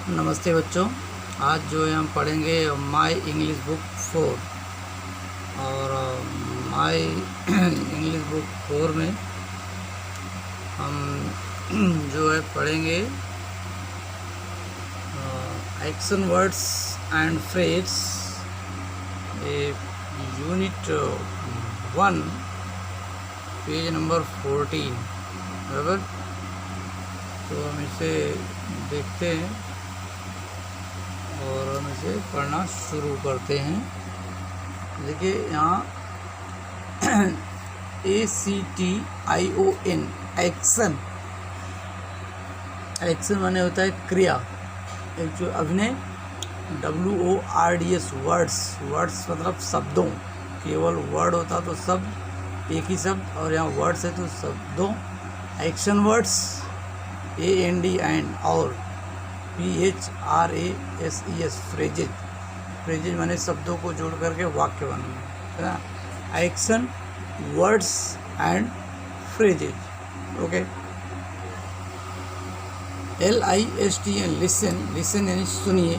नमस्ते बच्चों। आज जो है हम पढ़ेंगे माय इंग्लिश बुक 4 और माय इंग्लिश बुक 4 में हम जो है पढ़ेंगे action words and phrase unit 1 page number 14। बराबर, तो हम इसे देखते हैं और हम इसे पढ़ना शुरू करते हैं। देखिए यहाँ ACTION एक्शन, एक्शन माने होता है क्रिया, एक जो अभिनय। WORDS वर्ड्स, वर्ड्स मतलब शब्दों, केवल वर्ड होता तो शब्द, एक ही शब्द, और यहाँ वर्ड्स है तो शब्दों। एक्शन वर्ड्स AND एंड और PHRASES फ्रेजेज, फ्रेजेज माने शब्दों को जोड़ करके वाक्य बनाना, है ना। Action words and phrases, okay. LISTN listen, listen यानी सुनिए।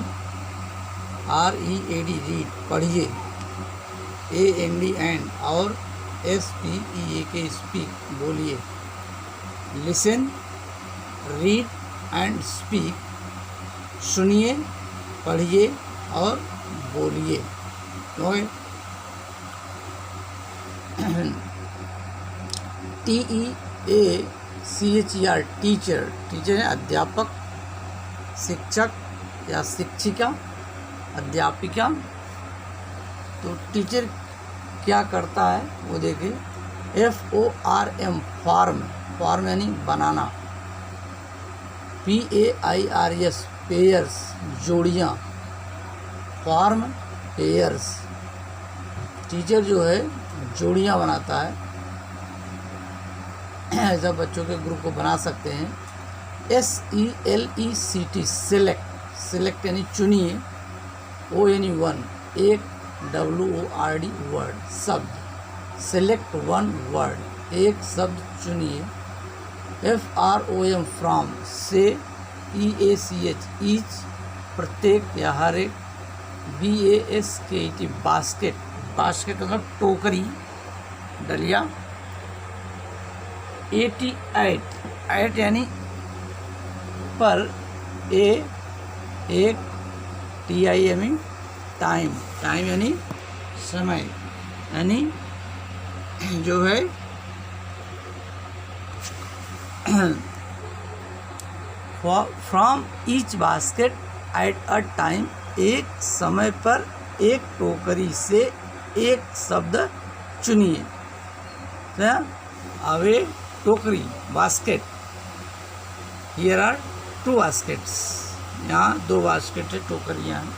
READ रीड, पढ़िए। AND एंड और SPEAK स्पीक, बोलिए। लिसन, रीड एंड स्पीक, सुनिए, पढ़िए और बोलिए, ओके। TEACHER टीचर, टीचर है अध्यापक, शिक्षक या शिक्षिका, अध्यापिका। तो टीचर क्या करता है वो देखिए। FORM फॉर्म, फॉर्म यानी बनाना। PAIRS पेयर्स, जोड़ियाँ, फॉर्म पेयर्स। टीचर जो है जोड़ियाँ बनाता है, ऐसा बच्चों के ग्रुप को बना सकते हैं। SELECT सेलेक्ट, सेलेक्ट यानी चुनिए। O यानी वन, एक। WORD वर्ड, शब्द। सेलेक्ट वन वर्ड, एक शब्द चुनिए। FROM फ्रॉम, से। EACH ईच, प्रत्येक या हर एक। BASKET बास्केट, बास्केट मतलब टोकरी, डलिया। AT ऐट, ऐट यानी पर। एक। TIME टाइम, टाइम यानी समय, यानी जो है from each basket at a time, एक समय पर एक टोकरी से एक शब्द चुनिए। अब ए टोकरी, बास्केट, हियर आर 2 बास्केट्स, यहाँ 2 बास्केट है, टोकरियाँ हैं,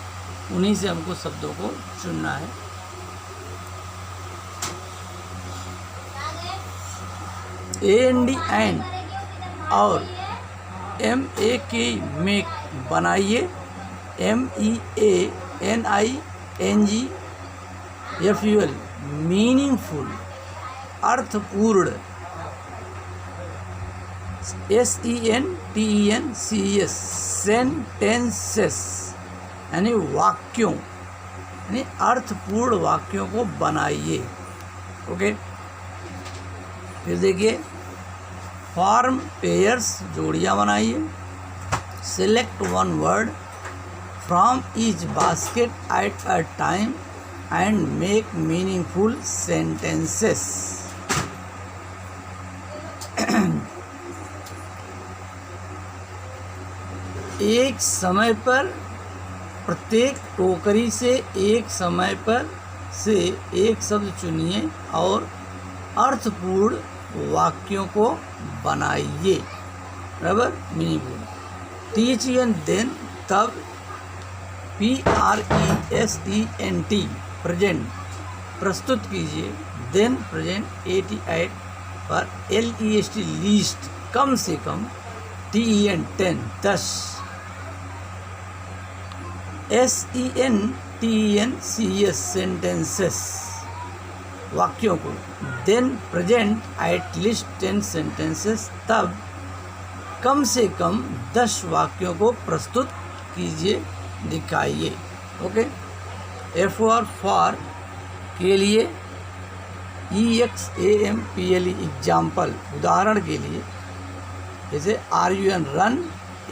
उन्हीं से हमको शब्दों को चुनना है। AND एंड और MAK मेक, बनाइए। MEANINGFUL मीनिंगफुल, अर्थपूर्ण। SENTENCES सेंटेंसेस यानी वाक्यों, यानी अर्थपूर्ण वाक्यों को बनाइए, ओके। फिर देखिए फॉर्म पेयर्स, जोड़ियाँ बनाइए। Select one word from each basket at a time and make meaningful sentences. एक समय पर प्रत्येक टोकरी से एक समय पर से एक शब्द चुनिए और अर्थपूर्ण वाक्यों को बनाइए, बराबर, मीनिंगफुल। THEN देन, तब। PRESENT प्रेजेंट, प्रस्तुत कीजिए। Then present. AT पर। LEST लीस्ट, कम से कम। TEN 10 SENTENCES सेंटेंसेस, वाक्यों को। Then present at least 10 sentences, तब कम से कम 10 वाक्यों को प्रस्तुत कीजिए, दिखाइए। ओके। फॉर के लिए EXAMPLE एग्जाम्पल, उदाहरण के लिए, जैसे RUN run,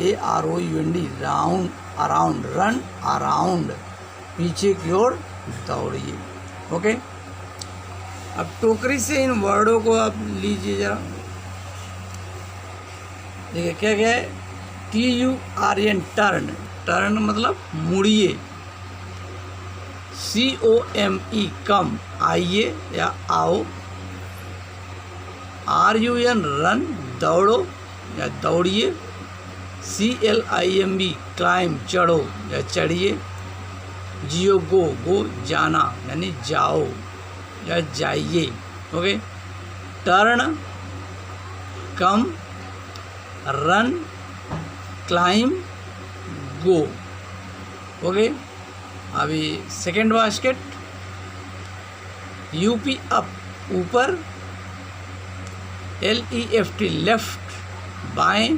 AROUND round, around, run around, पीछे की ओर दौड़िए। ओके। अब टोकरी से इन वर्डों को आप लीजिए जरा। देखिए क्या क्या है। TURN टर्न, टर्न मतलब मुड़िए। COME कम, आइए या आओ। RUN रन, दौड़ो या दौड़िए। CLIMB क्लाइम, चढ़ो या चढ़िए। GO गो, जाना यानी जाओ या जाइए। ओके। टर्न, कम, रन, क्लाइम, गो। ओके। अभी सेकेंड बास्केट, UP अप, ऊपर। LEFT लेफ्ट, बाएं।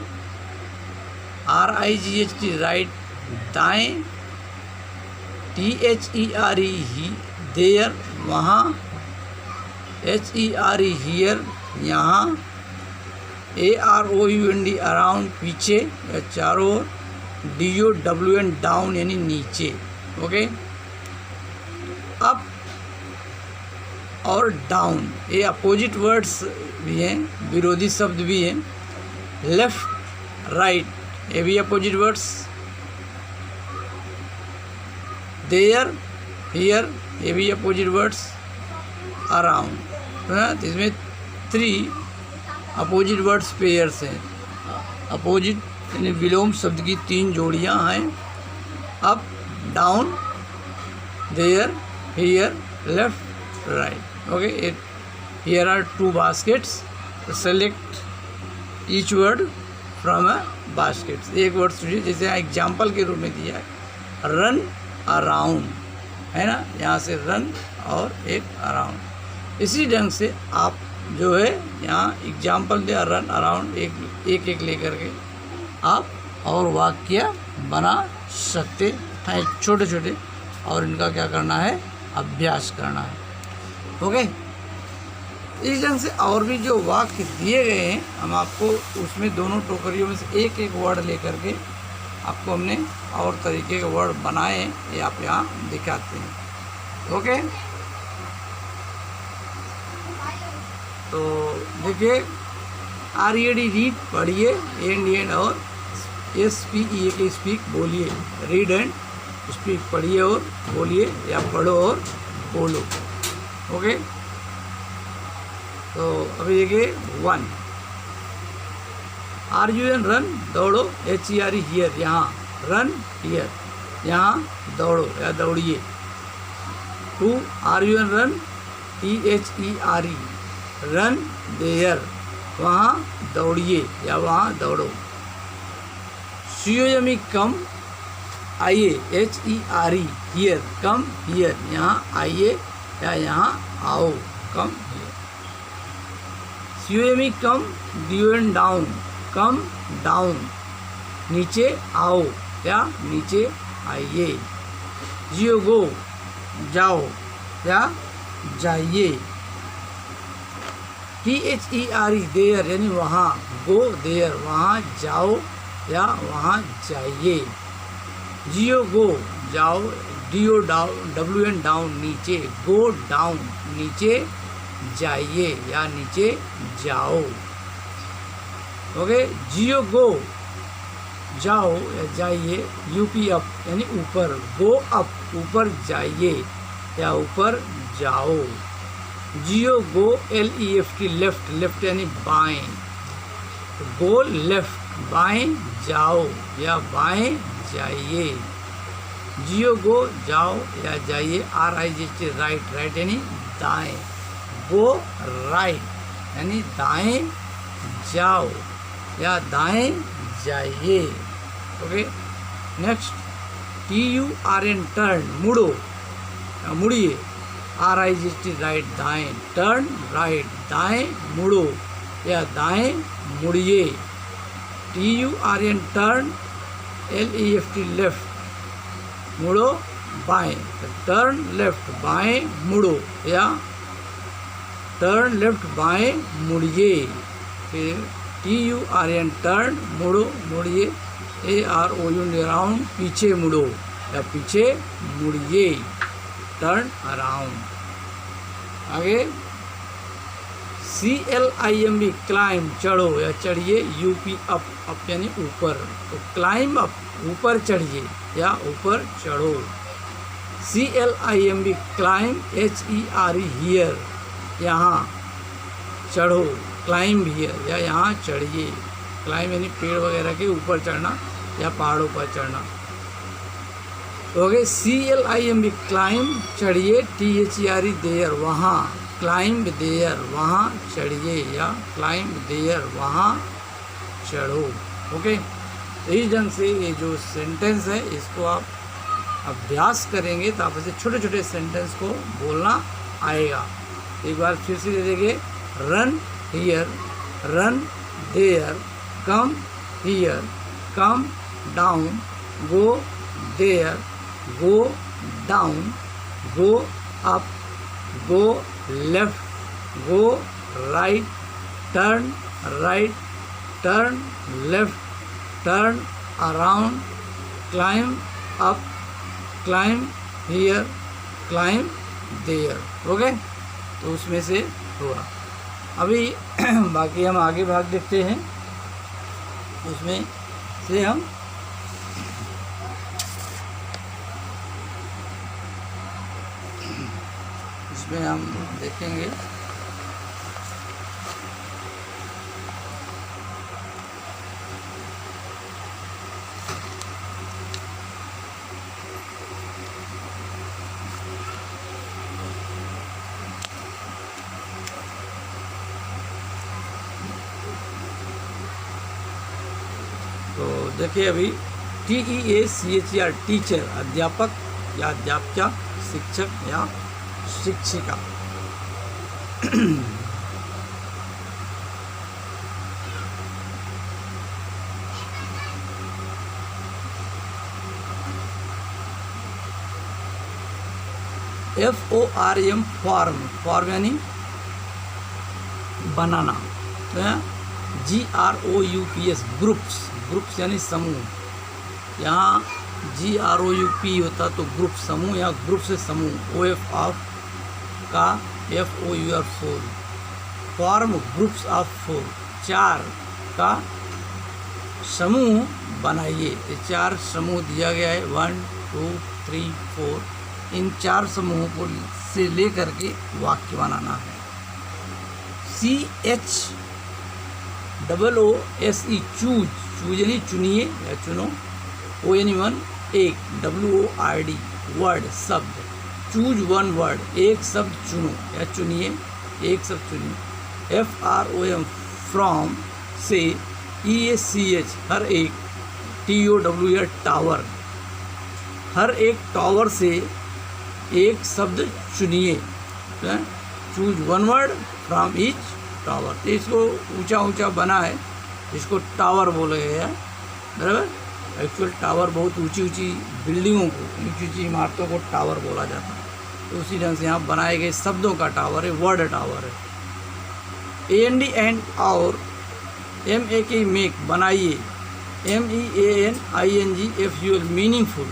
RIGHT राइट, दाएं। THERE देयर, वहाँ। HERE हियर, यहाँ। AROUND अराउंड, पीछे या चारों ओर। DOWN डाउन यानी नीचे। ओके। अप और डाउन ये अपोजिट वर्ड्स भी हैं, विरोधी शब्द भी हैं। लेफ्ट राइट ये भी अपोजिट वर्ड्स। देयर हियर ये भी अपोजिट वर्ड्स। अराउंड, इसमें 3 अपोजिट वर्ड्स पेयर्स हैं। अपोजिट यानी विलोम शब्द की 3 जोड़ियां हैं। Up, down, there, here, left, right. Okay. Here are 2 baskets. Select each word from a basket. एक वर्ड चुनिए, जैसे एग्जाम्पल के रूप में दिया है, रन अराउंड, है ना, यहाँ से रन और एक अराउंड। इसी ढंग से आप जो है यहाँ एग्जाम्पल दिया रन अराउंड, एक लेकर के आप और वाक्य बना सकते हैं छोटे छोटे, और इनका क्या करना है, अभ्यास करना है। ओके। इस ढंग से और भी जो वाक्य दिए गए हैं, हम आपको उसमें दोनों टोकरियों में से एक एक वर्ड लेकर के आपको हमने और तरीके के वर्ड बनाए हैं, ये आप यहाँ दिखाते हैं। ओके। तो देखिए, RED रीड, पढ़िए। एंड और SPEA के स्पीक, बोलिए। रीड एंड स्पीक, पढ़िए और बोलिए, या पढ़ो और बोलो। ओके। तो अभी देखिए 1, RUN रन, दौड़ो। HERE हियर, यहाँ। रन हियर, यहाँ दौड़ो या दौड़िए। 2, RUN run, THERE run, there, वहाँ दौड़िए या वहाँ दौड़ो। COME कम, आइए। HERE हियर, कम हियर, यहाँ आइए या यहाँ आओ, come here. COME come, DON down, come down, नीचे आओ या नीचे आइए। GO गो, जाओ या जाइए। THERE देयर यानी वहाँ, गो देयर, वहाँ जाओ या वहाँ जाइए। GO गो, जाओ। DOWN डाउन, नीचे। गो डाउन, नीचे जाइए या नीचे जाओ। ओके। GO गो, जाओ या जाइए। UP अप यानी ऊपर। गो अप, ऊपर जाइए या ऊपर जाओ। GO गो, LEFT लेफ्ट, लेफ्ट यानी बाएं। गो लेफ्ट, बाएं जाओ या बाएं जाइए। GO गो, जाओ या जाइए। RIGHT राइट, राइट यानी दाएं। गो राइट यानी दाएं जाओ या दाएं जाइए। ओके। नेक्स्ट, TURN टर्न, मुड़ो या मुड़िए। RIGHT राइट, दाएं। टर्न राइट, दाएं मुड़ो या दाएं मुड़िए। TURN टर्न, LEFT लेफ्ट, मुड़ो बाएं, टर्न लेफ्ट बाएं मुड़ो, या टर्न लेफ्ट बाएं मुड़िए। फिर TURN टर्न मुड़ो मुड़िए, AROUN अराउंड पीछे मुड़ो या पीछे मुड़िए, टर्न अराउंड। आगे CLIMB क्लाइम चढ़ो या चढ़िए, UP अप, अप यानी ऊपर, तो क्लाइम अप ऊपर चढ़िए या ऊपर चढ़ो। CLIMB क्लाइम HERE हियर, यहाँ चढ़ो, क्लाइम हियर या यहाँ चढ़िए। क्लाइम यानी पेड़ वगैरह के ऊपर चढ़ना या पहाड़ों पर चढ़ना। तो हो गए CLIMB क्लाइम चढ़िए, THERE देयर वहाँ, क्लाइंब देयर वहाँ चढ़िए या क्लाइंब देयर वहाँ चढ़ो। ओके, तो इस ढंग से ये जो सेंटेंस है इसको आप अभ्यास करेंगे तो आप ऐसे छोटे छोटे सेंटेंस को बोलना आएगा। एक बार फिर से दे देंगे, run here, run there, come here, come down, go there, go down, go up, go left, go right, turn right, turn left, turn around, climb up, climb here, climb there. Okay, तो उसमें से हुआ। अभी बाकी हम आगे भाग देखते हैं, उसमें से हम इसमें हम देखेंगे तो देखिए अभी TEACHER टीचर अध्यापक या अध्यापिका, शिक्षक या शिक्षिका। FORM फॉर्म, फॉर्म यानी बनाना। GROUPS ग्रुप्स, ग्रुप्स यानी समूह। यहाँ GROUP होता तो ग्रुप समूह, या ग्रुप से समूह। OF ऑफ का FOUR four, form groups of four, चार का समूह बनाइए। ये चार समूह दिया गया है, 1 2 3 4। इन चार समूहों को से लेकर के वाक्य बनाना है। CHOOSE चूज, चूज यानी चुनिए या चुनो। ON1 एक, WORD वर्ड शब्द, चूज वन वर्ड एक शब्द चुनो या चुनिए, एक शब्द चुनिए। FROM फ्रॉम से, EACH हर एक, TOWER टावर, हर एक टावर से एक शब्द चुनिए। Choose one word from each tower, इसको ऊंचा ऊंचा बना है, इसको टावर बोला गया है, बराबर। एक्चुअल टावर बहुत ऊंची ऊंची बिल्डिंगों को, ऊंची ऊंची इमारतों को टावर बोला जाता है। तो उसी ढंग से यहाँ बनाए गए शब्दों का टावर है, वर्ड टावर है। AND एंड और, MAK मेक बनाइए, MEANING मीनिंगफुल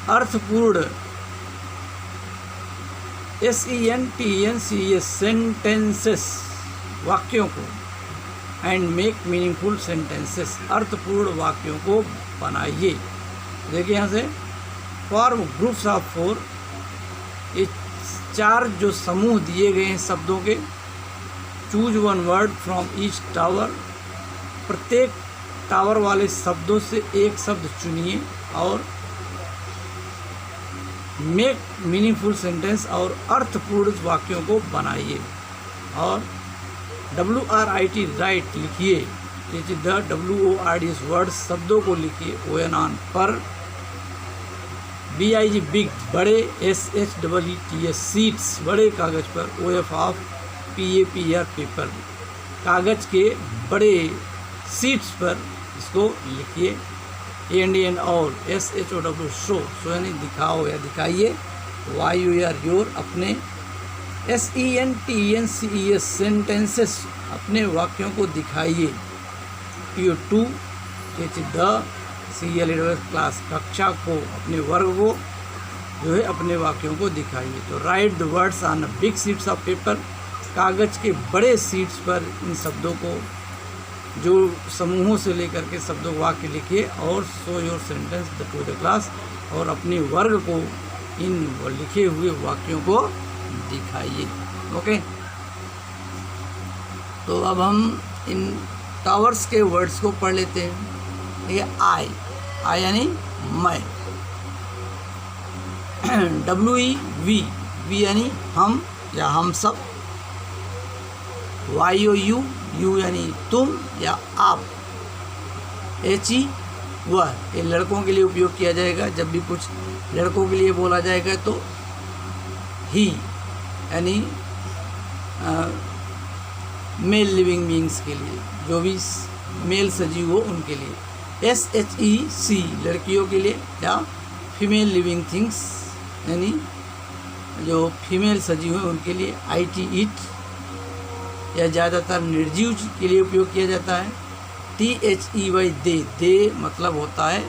अर्थपूर्ण, SENTENCES सेंटेंसेस वाक्यों को, एंड मेक मीनिंगफुल सेंटेंसेस अर्थपूर्ण वाक्यों को बनाइए। देखिए यहाँ से फॉर्म ग्रुप्स ऑफ फोर, ये चार जो समूह दिए गए हैं शब्दों के। Choose one word from each tower, प्रत्येक टावर वाले शब्दों से एक शब्द चुनिए, और मेक मीनिंगफुल सेंटेंस और अर्थपूर्ण वाक्यों को बनाइए। और WRIT राइट लिखिए, द WORDs वर्ड शब्दों को लिखिए। ON पर, BIG बिग बड़े, SHEETS सीट्स बड़े कागज पर, OF ऑफ PAPER पेपर कागज के बड़े सीट्स पर इसको लिखिए। AND all, SHOW show, show यानी दिखाओ या दिखाइए, YOUR योर अपने, SENTENCES सेंटेंसेस अपने वाक्यों को दिखाइए, TO2 द, CLASS क्लास कक्षा को, अपने वर्ग को जो है अपने वाक्यों को दिखाइए। तो right the words on big sheets of paper, कागज़ के बड़े शीट्स पर इन शब्दों को जो समूहों से लेकर के शब्दों वाक्य लिखिए, और show your sentence to the class, और अपने वर्ग को इन लिखे हुए वाक्यों को दिखाइए। ओके, तो अब हम इन टावर्स के वर्ड्स को पढ़ लेते हैं। ये आई यानी मैं, WE वी यानी हम या हम सब, YOU यू यानी तुम या आप, HE वह, ये लड़कों के लिए उपयोग किया जाएगा। जब भी कुछ लड़कों के लिए बोला जाएगा तो ही यानी मेल लिविंग बीइंग्स के लिए, जो भी मेल सजीव हो उनके लिए। SHEC लड़कियों के लिए, या फीमेल लिविंग थिंग्स यानी जो फीमेल सजीव हैं उनके लिए। IT इट या ज़्यादातर निर्जीव के लिए उपयोग किया जाता है। THEY दे मतलब होता है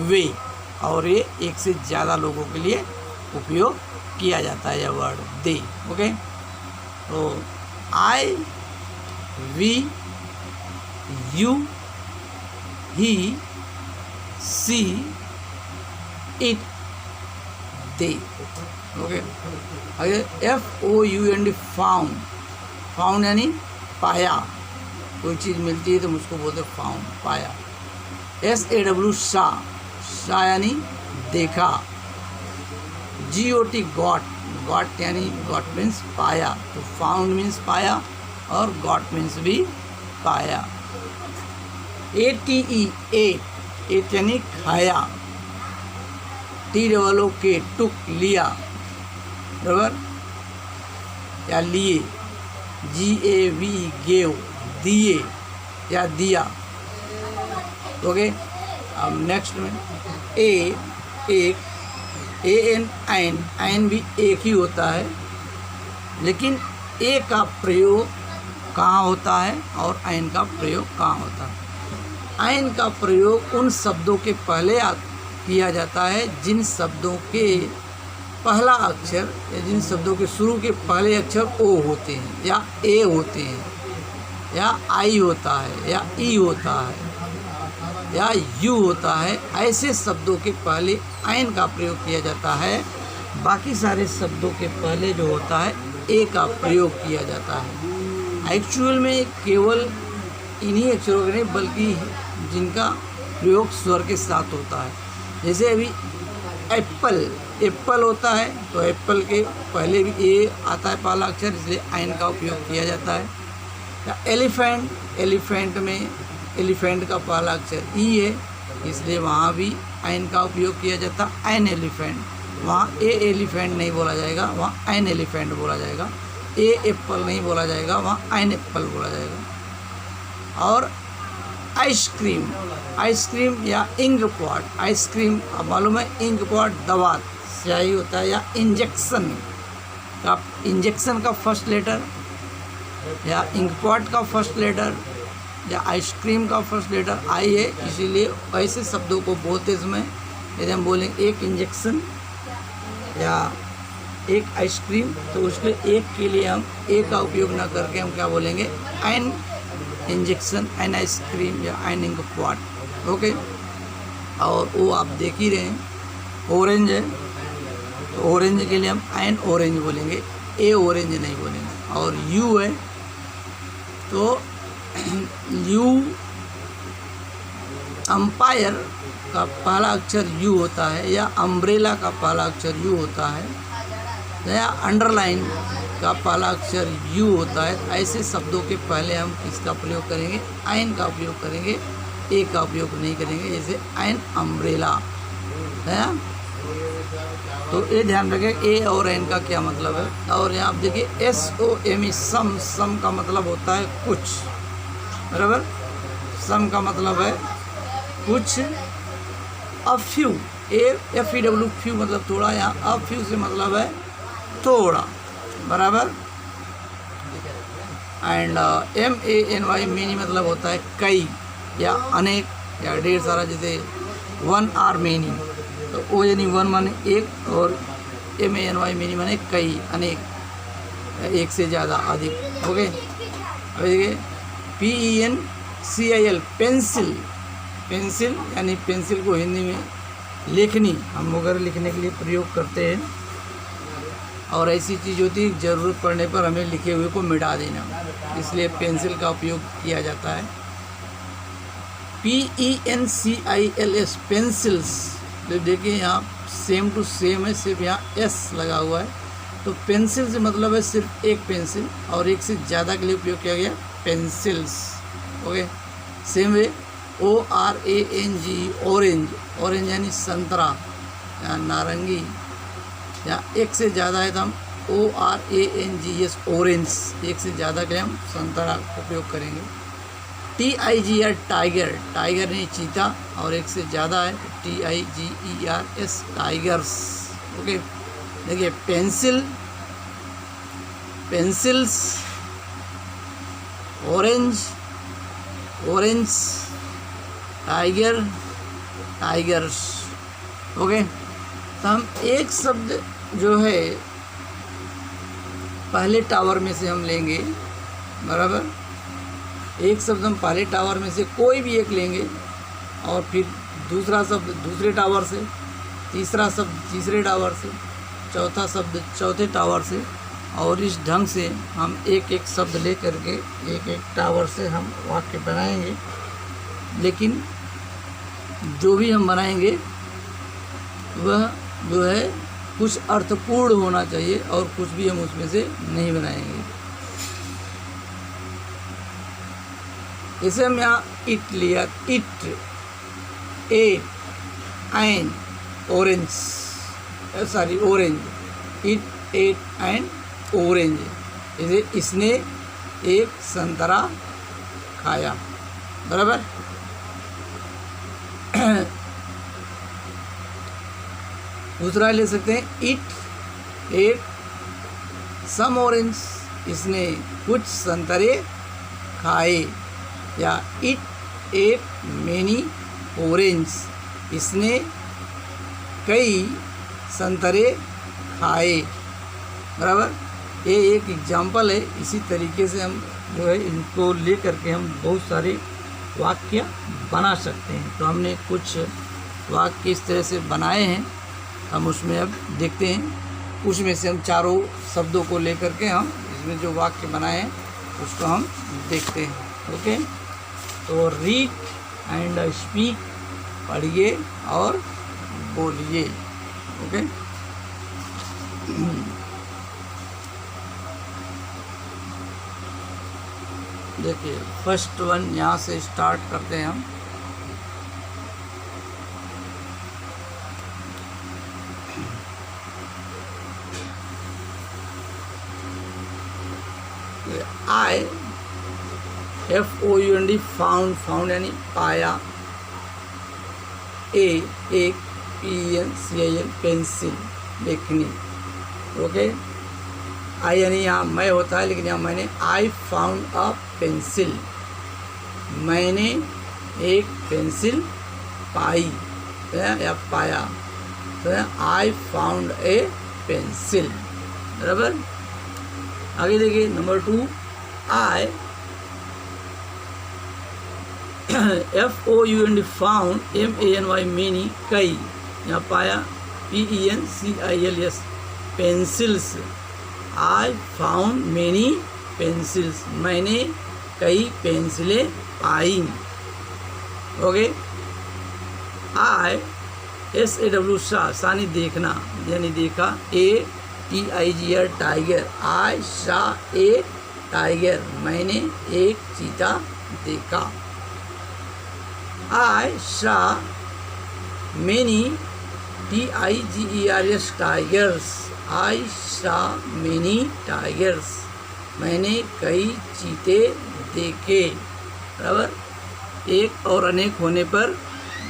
वे, और ये एक से ज़्यादा लोगों के लिए उपयोग किया जाता है यह वर्ड दे। ओके, तो I, we, you, he, she, it, they। Okay, आगे FOUND फाउंड, फाउंड यानी पाया, कोई चीज़ मिलती है तो मुझको बोलते फाउंड, पाया। SAW शाह, शाह यानी देखा। GOT गॉट, गॉट यानी गॉट मीन्स पाया, तो फाउंड मीन्स पाया और गॉट मीन्स भी पाया। ATE एट यानी खाया। TOOK टुक लिया, बराबर, या लिए। GAV गेव दिए या दिया। ओके, अब नेक्स्ट में एक, AN भी एक ही होता है, लेकिन ए का प्रयोग कहाँ होता है और आइन का प्रयोग कहाँ होता है। आइन का प्रयोग उन शब्दों के पहले किया जाता है जिन शब्दों के पहला अक्षर या जिन शब्दों के शुरू के पहले अक्षर ओ होते हैं या ए होते हैं या आई होता है या ई होता है या यू होता है। ऐसे शब्दों के पहले आइन का प्रयोग किया जाता है। बाकी सारे शब्दों के पहले जो होता है ए का प्रयोग किया जाता है। एक्चुअल में केवल इन्हीं अक्षरों के नहीं बल्कि जिनका प्रयोग स्वर के साथ होता है। जैसे अभी एप्पल होता है तो एप्पल के पहले भी ए आता है पहला अक्षर, इसलिए आइन का उपयोग किया जाता है। या एलिफेंट में एलिफेंट का पहला अक्षर ई है, इसलिए वहाँ भी आइन का उपयोग किया जाता है। एन एलिफेंट, वहाँ ए एलिफेंट नहीं बोला जाएगा, वहाँ एन एलिफेंट बोला जाएगा। ए एप्पल नहीं बोला जाएगा, वहाँ एन एप्पल बोला जाएगा। और आइसक्रीम या इंक पॉट, आइसक्रीम अब मालूम है, इंक पॉट दवा स्याही होता है। या इंजेक्शन का फर्स्ट लेटर या इंक पॉट का फर्स्ट लेटर या आइसक्रीम का फर्स्ट लेटर आई है, इसीलिए ऐसे शब्दों को बोलते समय यदि हम बोलेंगे एक इंजेक्शन या एक आइसक्रीम तो उसके एक के लिए हम ए का उपयोग ना करके हम क्या बोलेंगे, एन इंजेक्शन, एन आइसक्रीम या एन इंक पॉट। ओके, और वो आप देख ही रहे हैं ऑरेंज है तो ऑरेंज के लिए हम एन ऑरेंज बोलेंगे, ए ऑरेंज नहीं बोलेंगे। और यू है तो यू अंपायर का पहला अक्षर यू होता है या अम्ब्रेला का पहला अक्षर यू होता है या अंडरलाइन का पहला अक्षर यू होता है। ऐसे शब्दों के पहले हम किसका प्रयोग करेंगे, आइन का उपयोग करेंगे, ए का उपयोग नहीं करेंगे। जैसे आइन अम्ब्रेला है, तो ये ध्यान रखें ए और एन का क्या मतलब है। और यहाँ आप देखिए SOME सम का मतलब होता है कुछ, बराबर। सम का मतलब है कुछ अ फ्यू, FEW फ्यू मतलब थोड़ा, यहाँ अ फ्यू से मतलब है थोड़ा, बराबर। एंड MANY मेनी मतलब होता है कई या अनेक या ढेर सारा, जैसे वन आर मेनी, तो ओ यानी वन माने एक और MANY मेनी माने कई, अनेक, एक से ज़्यादा, अधिक। ओके, अब देखिए PENCIL पेंसिल, पेंसिल यानी पेंसिल को हिंदी में लेखनी, हम वगैरह लिखने के लिए प्रयोग करते हैं, और ऐसी चीज़ होती है ज़रूरत पड़ने पर हमें लिखे हुए को मिटा देना, इसलिए पेंसिल का उपयोग किया जाता है। PENCILS पेंसिल्स, जो देखिए यहाँ सेम टू सेम है, सिर्फ यहाँ S लगा हुआ है, तो पेंसिल से मतलब है सिर्फ एक पेंसिल, और एक से ज़्यादा के लिए उपयोग किया गया pencils. Okay, same way ORANG orange, orange यानी संतरा या नारंगी, या एक से ज़्यादा है तो हम ORANGS ऑरेंज, एक से ज़्यादा के लिए हम संतरा उपयोग करेंगे। TIGR टाइगर, टाइगर नहीं चीता, और एक से ज़्यादा है TIGERS टाइगर्स। ओके, देखिए pencil, pencils, orange, orange, tiger, tigers. Okay, तो हम एक शब्द जो है पहले टावर में से हम लेंगे, बराबर। एक शब्द हम पहले टावर में से कोई भी एक लेंगे, और फिर दूसरा शब्द दूसरे टावर से, तीसरा शब्द तीसरे टावर से, चौथा शब्द चौथे टावर से, और इस ढंग से हम एक एक शब्द ले करके एक एक टावर से हम वाक्य बनाएंगे। लेकिन जो भी हम बनाएंगे वह जो है कुछ अर्थपूर्ण होना चाहिए, और कुछ भी हम उसमें से नहीं बनाएंगे। जैसे हम यहाँ इट लिया, it, A, and orange, sorry orange, it at and orange, जैसे इसने एक संतरा खाया, बराबर। दूसरा ले सकते हैं इट एट सम ऑरेंज, इसने कुछ संतरे खाए, या इट एट मेनी ऑरेंज, इसने कई संतरे खाए, बराबर। ये एक एग्जाम्पल है। इसी तरीके से हम जो है इनको ले करके हम बहुत सारे वाक्य बना सकते हैं। तो हमने कुछ वाक्य इस तरह से बनाए हैं, हम उसमें अब देखते हैं। उसमें से हम चारों शब्दों को लेकर के हम इसमें जो वाक्य बनाए हैं उसको हम देखते हैं। ओके, तो रीड एंड स्पीक, पढ़िए और बोलिए। ओके, देखिए फर्स्ट वन यहाँ से स्टार्ट करते हैं हम। I FOUND फाउंड, फाउंड यानी पाया। A एक, PENCIL पेंसिल, लेखनी। ओके, आई यानी यहाँ मैं होता है, लेकिन यहाँ मैंने आई फाउंड अ पेंसिल, मैंने एक पेंसिल पाई या पाया, तो आई फाउंड ए पेंसिल, बराबर। आगे देखिए नंबर 2, आई FOUND फाउंड, MANY मेनी, कई, यहाँ पाया, PENCILS pencils, I found many pencils, मैंने कई पेंसिलें पाई। ओके, आई SAW सानी देखना यानी देखा, TIGR टाइगर, आई सा ए टाइगर, मैंने एक चीता देखा। आई सा मेनी TIGERS टाइगर्स, आई सा मेनी टाइगर्स, मैंने कई चीते देखे, बराबर। एक और अनेक होने पर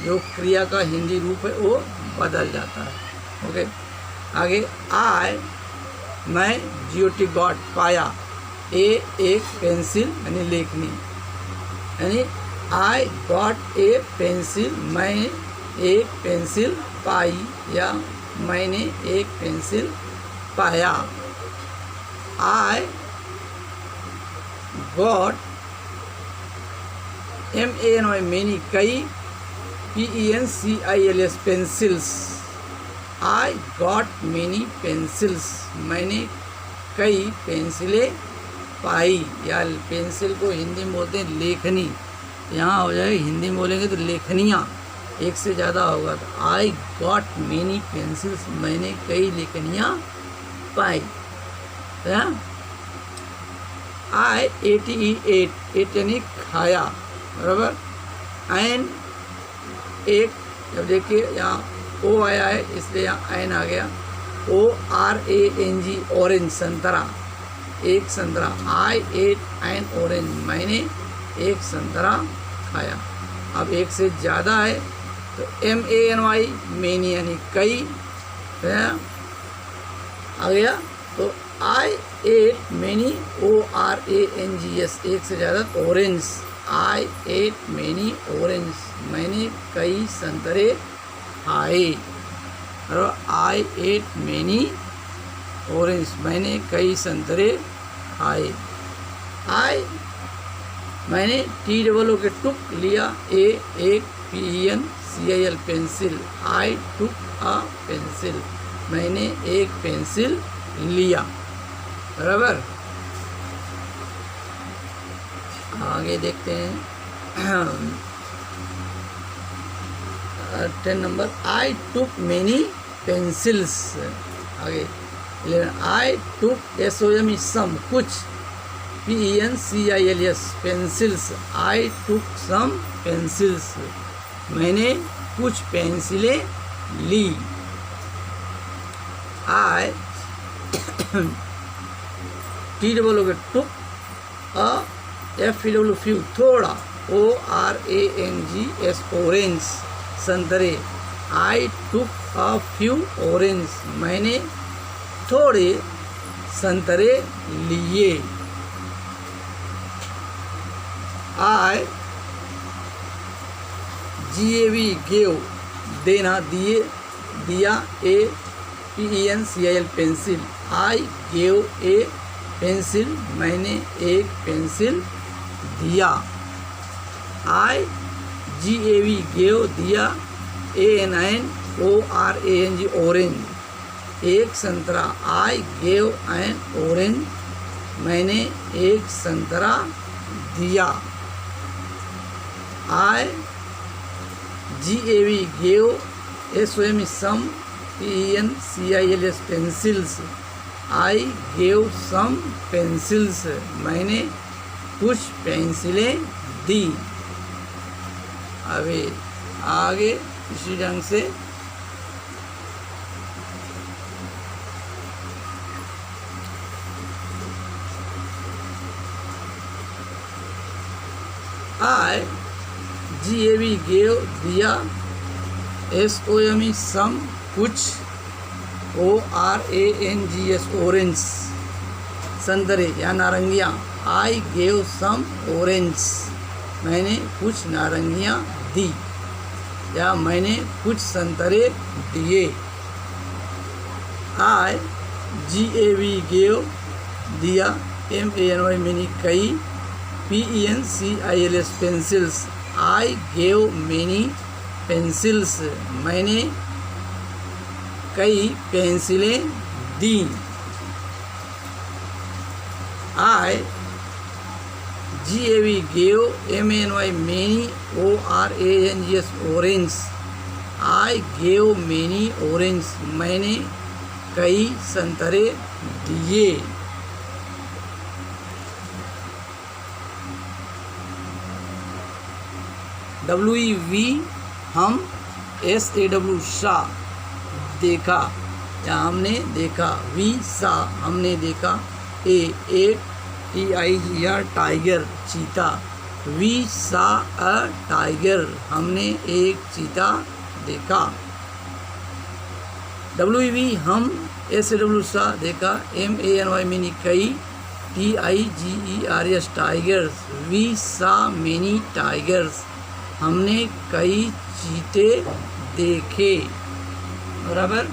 जो क्रिया का हिंदी रूप है वो बदल जाता है। ओके, आगे आई, मैं GOT गॉट पाया, ए एक पेंसिल यानी लेखनी, यानी आई गॉट ए पेंसिल, मैं एक पेंसिल पाई या मैंने एक पेंसिल पाया। आई गॉट MANY मैनी कई, PENCILS pencils, I got many pencils, मैंने कई पेंसिलें पाई, या पेंसिल को हिंदी में बोलते हैं लेखनी, यहाँ हो जाएगा हिंदी में बोलेंगे तो लेखनियाँ एक से ज़्यादा होगा। तो आई गॉट मैनी पेंसिल्स, मैंने कई लेखनियाँ पाई। आई एट यानी खाया, बराबर। एन एक, जब देखिए यहाँ ओ आया है इसलिए यहाँ एन आ गया। ORANG ऑरेंज, संतरा, एक संतरा। आई एट एन ऑरेंज, मैंने एक संतरा खाया। अब एक से ज़्यादा है तो MANY मैनी यानी कई आ गया। तो आई एट मैनी ORANGS, एक से ज़्यादा ऑरेंज। आई एट मैनी ऑरेंज, मैंने कई संतरे खाए। और आई एट मैनी ऑरेंज, मैंने कई संतरे खाए। आई, मैंने TOO के टुक लिया, ए एक, PENCIL pencil. I took a pencil, मैंने एक पेंसिल लिया, बराबर। आगे देखते हैं 10 नंबर। आई टुक मैनी पेंसिल्स, आगे 11। आई टुक SOME सम, कुछ, PENCILS पेंसिल्स। आई टुक सम पेंसिल्स, मैंने कुछ पेंसिलें ली। आई TOO के टुक, FEW फ्यू, थोड़ा, ORANGS ऑरेंज, संतरे। आई टुक अ फ्यू ऑरेंज, मैंने थोड़े संतरे लिए। आई GAV गेव, देना, दिए, दिया, ए PENCIL pencil. I gave a pencil, मैंने एक पेंसिल दिया। आई GAV गेव, दिया, ANORANG ऑरेंज, एक संतरा। आई गेव एन ऑरेंज, मैंने एक संतरा दिया। I GAV gave SOME some, PENCILS pencils. I gave some pencils, मैंने कुछ पेंसिलें दी। अभी आगे इसी ढंग से आई GAV गेव, दिया, SOME सम, कुछ, ORANGS ऑरेंज, संतरे या नारंगियाँ। आई गेव सम ऑरेंज, मैंने कुछ नारंगियाँ दी या मैंने कुछ संतरे दिए। आई GAV गेव, दिया, MANY मैनी कई, PENCILS pencils. I gave many pencils, मैंने कई पेंसिलें दी। आई GAV gave MANY many ORANGS orange, I gave many orange, मैंने कई संतरे दिए। WEV हम, SAW शाह, देखा या हमने देखा। वी सा, हमने देखा। ए एक, TIGR टाइगर, चीता। वी सा अ टाइगर, हमने एक चीता देखा। WV हम, SAW सा देखा। MANY मैनी कई, TIGERS tigers, we saw many tigers, हमने कई चीते देखे। बराबर।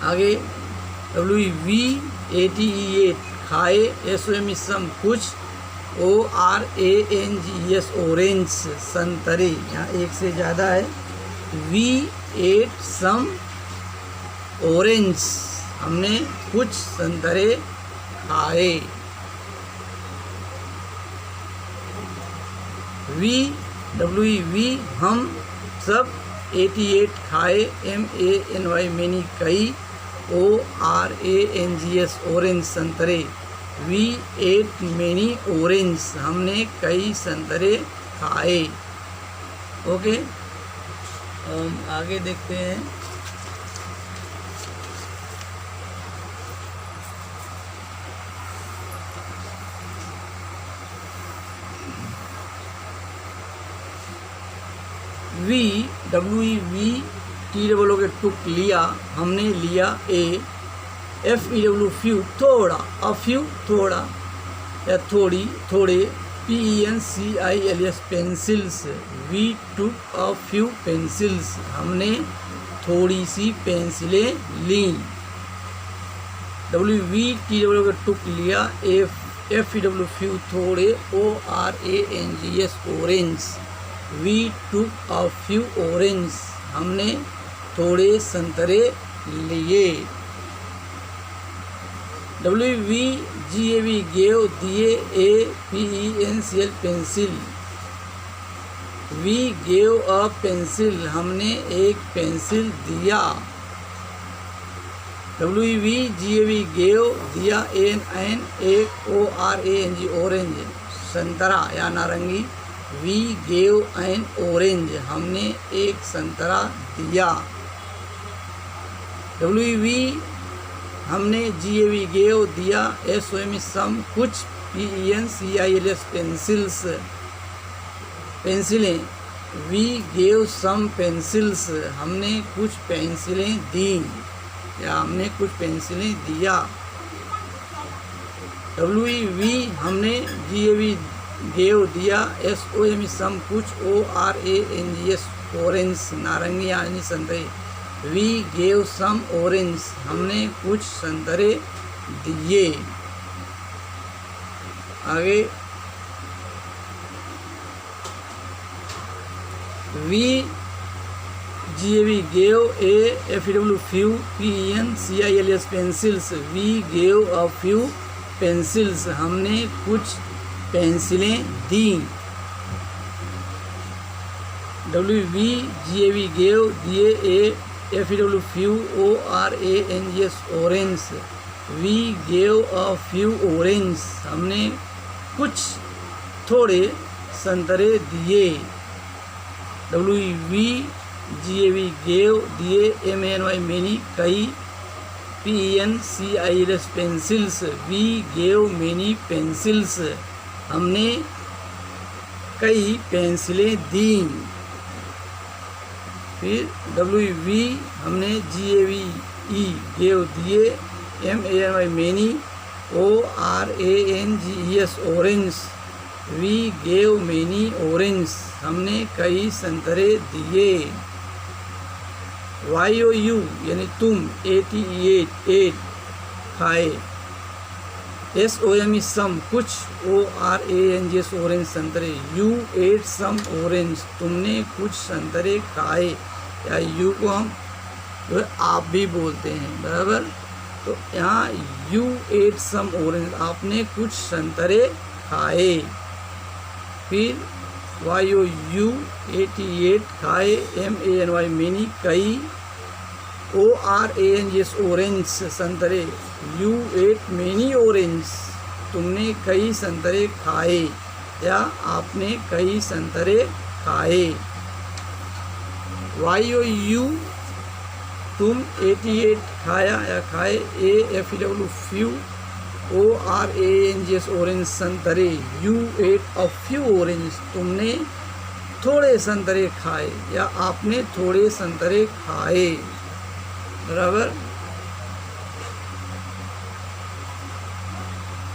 आगे WV88 खाए, SOME सम कुछ, ORANGES ऑरेंज संतरे, यहाँ एक से ज़्यादा है। V8 सम ऑरेंज, हमने कुछ संतरे खाए। WV हम सब, 88 खाए, MANY मैनी कई, ORANGES ऑरेंज संतरे, V8 मैनी ऑरेंज, हमने कई संतरे खाए। ओके, आगे देखते हैं। WV TWO के टुक लिया, हमने लिया। FEW फ्यू थोड़ा, अ फ्यू थोड़ा या थोड़ी, थोड़े। PENCILS pencils, we took a few pencils, हमने थोड़ी सी पेंसिलें ली। WV TWO के टुक लिया। FEW फ्यू थोड़े, ORANGES orange, we took a few orange, हमने थोड़े संतरे लिए। WVGAV गेव दिए, APENCIL pencil, we gave a pencil, हमने एक पेंसिल दिया। WVGAV गेव दिया, AN एक, ORANG ऑरेंज संतरा या नारंगी, वी गेव एन ऑरेंज, हमने एक संतरा दिया। WV हमने, GAV गेव दिया, SOME सम कुछ, PENCILS पेंसिल्स पेंसिलें, वी गेव सम पेंसिल्स, हमने कुछ पेंसिलें दी या हमने कुछ पेंसिलें दिया। WV हमने, GAV गेव दिया, SOME सम कुछ, ORANGES ऑरेंज नारंगी यानी संतरे, वी गेव सम ऑरेंज, हमने कुछ संतरे दिए। आगे WGAV gave, FEW few, PENCILS pencils, we gave a few pencils, हमने कुछ पेंसिलें दी। WVGAV गेव दिए, FEW few, ORANGES orange, we gave a few orange, हमने कुछ थोड़े संतरे दिए। WVGAV गेव दिए, MANY मैनी कई, PENCILS pencils, we gave many pencils, हमने कई पेंसिलें दी। फिर WV हमने, GAV गेव दिए, MANY many, ORANGES orange, we gave many orange, हमने कई संतरे दिए। YOU यानी तुम, 88 खाए, SOME सम कुछ, ORANGES ऑरेंज संतरे, U8 सम ऑरेंज, तुमने कुछ संतरे खाए या यू को हम जो है आप भी बोलते हैं। बराबर। तो यहाँ U8 सम ऑरेंज, आपने कुछ संतरे खाए। फिर YOU 88 खाए, MANY मैनी कई, ORANGES ऑरेंज संतरे, U8 मैनी ऑरेंज, तुमने कई संतरे खाए या आपने कई संतरे खाए। YOU तुम 88 खाया या खाए, AFEW फ्यू, ORANGS ऑरेंज संतरे। You at a few orange, तुमने थोड़े संतरे खाए या आपने थोड़े संतरे खाए। बराबर।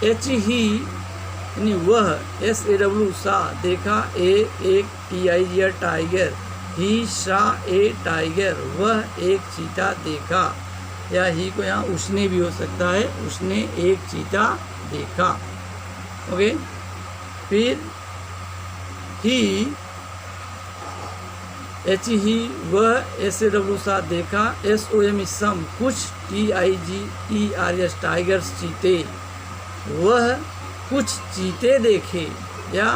एच ही यानी वह, SAW सा देखा, एक TIGR टाइगर, ही सा ए टाइगर, वह एक चीता देखा, या ही को यहाँ उसने भी हो सकता है, उसने एक चीता देखा। ओके। फिर ही, एच ही वह, SAW सा देखा, SOM सम कुछ, TIGERS टाइगर्स चीते, वह कुछ चीते देखे, या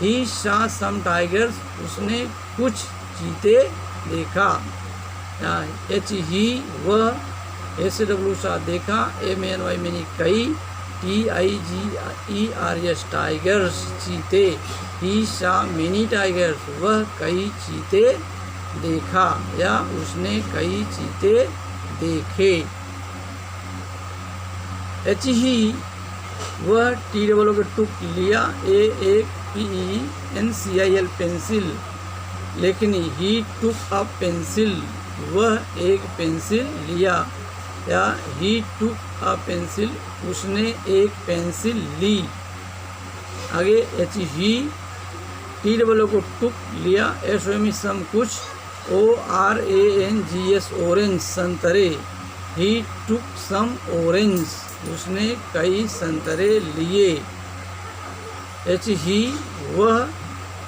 ही सा सम टाइगर्स उसने कुछ चीते देखा। या एच ही वह, SAW सा देखा, MANY मैनी कई, TIGERS टाइगर्स चीते, ही सा मेनी टाइगर्स वह कई चीते देखा या उसने कई चीते देखे। एच ही वह, TOO के टुक लिया, एक PENCIL पेंसिल, लेकिन ही टुक अ पेंसिल, वह एक पेंसिल लिया, या ही टुक अ पेंसिल उसने एक पेंसिल ली। आगे एच ही, TOO को टुक लिया, SOM सम कुछ, ORANGS ऑरेंज संतरे, ही टुक सम ऑरेंज उसने कई संतरे लिए। एच ही वह,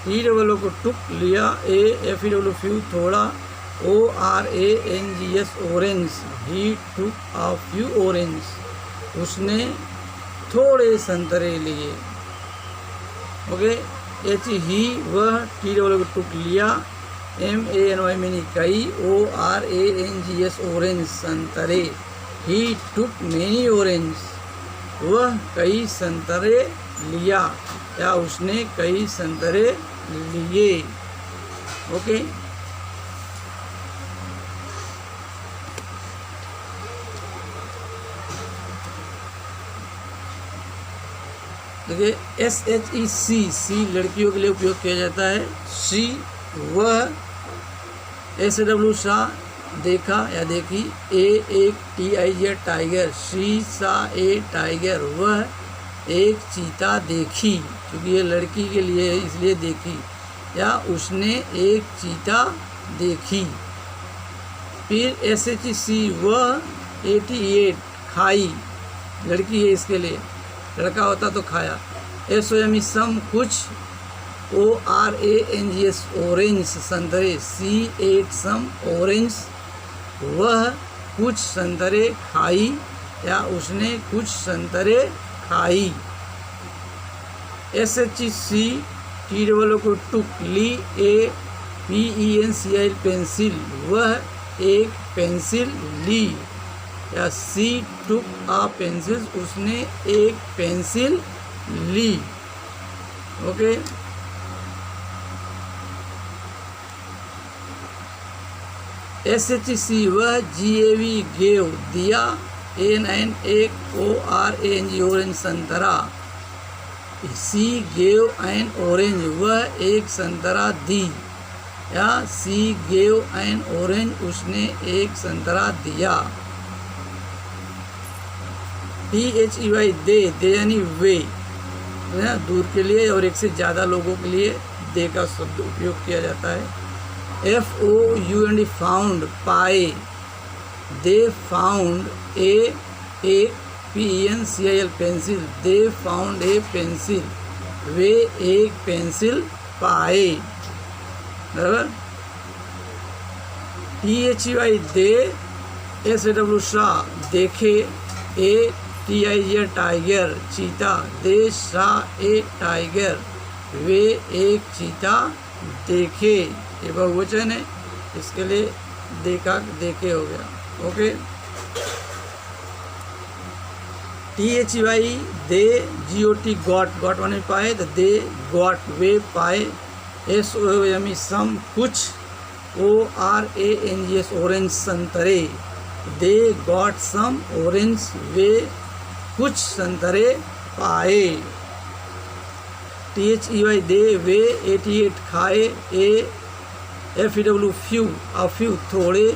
TOO को टुक लिया, FEW फ्यू थोड़ा, ORANGS orange, he took a few orange उसने थोड़े संतरे लिए। ओके। एच ही वह, TOO को टुक लिया, MANY मैनी कई, ORANGS ऑरेंज संतरे, ही टुक मैनी ऑरेंज वह कई संतरे लिया या उसने कई संतरे लिए। ओके। देखिए SHEC, सी लड़कियों के लिए उपयोग किया जाता है। सी वह, SAW सा देखा या देखी, एक TIGR टाइगर, सी सा ए टाइगर वह एक चीता देखी, क्योंकि ये लड़की के लिए है इसलिए देखी, या उसने एक चीता देखी। फिर SHC वह, 88 खाई, लड़की है इसके लिए, लड़का होता तो खाया। SOM सम कुछ, ORANGS ऑरेंज संतरे, C8 सम ऑरेंज वह कुछ संतरे खाई या उसने कुछ संतरे खाई। SHC, TOO को टुक ली, PENCIL पेंसिल वह एक पेंसिल ली, या सी टुक अ पेंसिल उसने एक पेंसिल ली। ओके। SHC वह, GAV गेव दिया, AN एक, ORANG ऑरेंज संतरा, सी गेव एन ऑरेंज वह एक संतरा दी, या सी गेव एन ऑरेंज उसने एक संतरा दिया। THEY दे, यानी वे, दूर के लिए और एक से ज़्यादा लोगों के लिए दे का शब्द उपयोग किया जाता है। FOUND फाउंड, पाए, दे फाउंड एक PENCIL pencil, they found a pencil, वे एक पेंसिल पाए। बराबर। THEY दे, SAW सा देखे, TIGR टाइगर चीता, दे सा ए टाइगर वे एक चीता देखे। ये बहुवचन है, इसके लिए देखा देखे हो गया। Okay. THEY they, GOT got माने पाए, तो दे गॉट वे पाए। SOM सम कुछ, ORANGS ऑरेंज संतरे, दे गॉट सम ऑरेंज वे कुछ संतरे पाए। THEY दे वे 88 खाए। FEW फ्यू फ्यू थोड़े।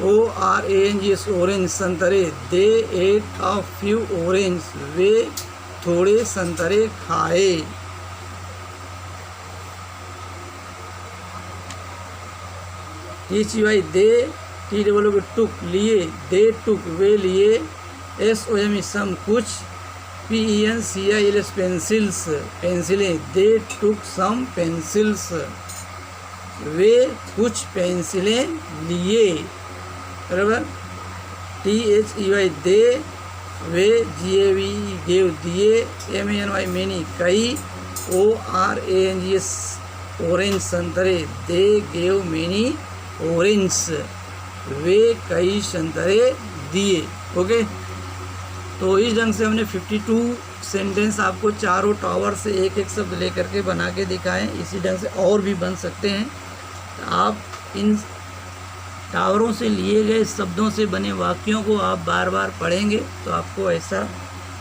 ORANGS ऑरेंज संतरे दे एट अ फ्यू ऑरेंज वे थोड़े संतरे खाए। THEY दे TWW टुक लिए दे टुक वे लिए। SOME सम कुछ। PENCILS पेंसिल्स पेंसिलें दे टुक सम पेंसिल्स वे कुछ पेंसिलें लिए। बराबर। THEY they way GAVE gave दिए। MANY मैनी कई। ORANGS ऑरेंज संतरे दे गेव मैनी ऑरेंज वे कई संतरे दिए। ओके, तो इस ढंग से हमने 52 सेंटेंस आपको चारों टावर से एक एक शब्द लेकर के बना के दिखाएं। इसी ढंग से और भी बन सकते हैं। आप इन टावरों से लिए गए शब्दों से बने वाक्यों को आप बार बार पढ़ेंगे तो आपको ऐसा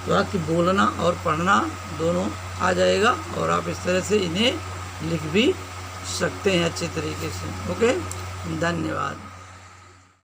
वाक्य बोलना और पढ़ना दोनों आ जाएगा और आप इस तरह से इन्हें लिख भी सकते हैं अच्छे तरीके से। ओके, धन्यवाद।